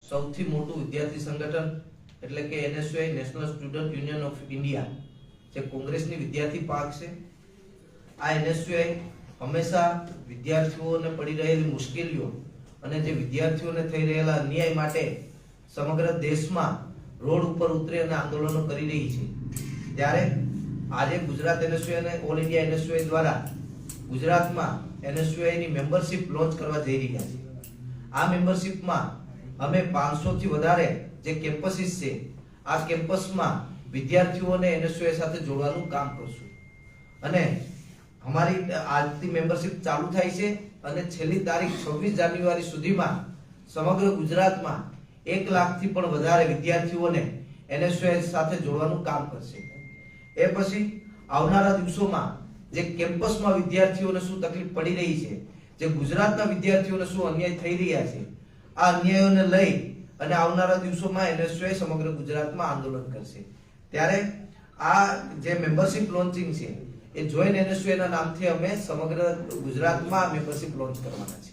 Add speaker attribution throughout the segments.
Speaker 1: સૌથી મોટું વિદ્યાર્થી સંગઠન એટલે કે NSUI national student union of India જે કોંગ્રેસની વિદ્યાર્થી પાંખ છે. આ એનએસયુઆઈ હંમેશા વિદ્યાર્થીઓને પડી રહેલી મુશ્કેલીઓ અને જે વિદ્યાર્થીઓને થઈ રહેલા અન્યાય માટે સમગ્ર દેશમાં રોડ ઉપર ઉતરી અને આંદોલનો કરી રહી છે. ત્યારે આજે ગુજરાત એનએસયુઆઈ અને ઓલ ઇન્ડિયા એનએસયુઆઈ દ્વારા ગુજરાતમાં એનએસયુઆઈ ની મેમ્બરશિપ લોન્ચ કરવા જઈ રહ્યા છે. આ મેમ્બરશિપમાં અમે 500 થી વધારે જે કેમ્પસીસ છે આ કેમ્પસમાં વિદ્યાર્થીઓને એનએસયુઆઈ સાથે જોડવાનું કામ કરશું અને અમારી આજથી મેમ્બરશિપ ચાલુ થાય છે અને છેલ્લી તારીખ 26 જાન્યુઆરી સુધીમાં સમગ્ર ગુજરાતમાં 1 લાખથી પણ વધારે વિદ્યાર્થીઓને એનએસયુઆઈ સાથે જોડવાનું કામ કરશે. એ પછી આવનારા દિવસોમાં જે કેમ્પસમાં વિદ્યાર્થીઓને શું તકલીફ પડી રહી છે, જે ગુજરાતના વિદ્યાર્થીઓને શું અન્યાય થઈ રહ્યા છે, આ અન્યાયોને લઈ અને આવનારા દિવસોમાં એનએસયુઆઈ સમગ્ર ગુજરાતમાં આંદોલન કરશે. ત્યારે આ જે મેમ્બરશિપ લોન્ચિંગ છે એ જોઈન એનએસયુઆઈ ના નામથી અમે સમગ્ર ગુજરાતમાં મેમ્બરશિપ લોન્ચ કરવાના છે.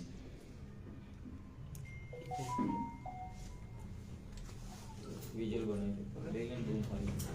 Speaker 2: વિઝ્યુઅલ બનાવી લેગન બહુ ફાઇન
Speaker 1: છે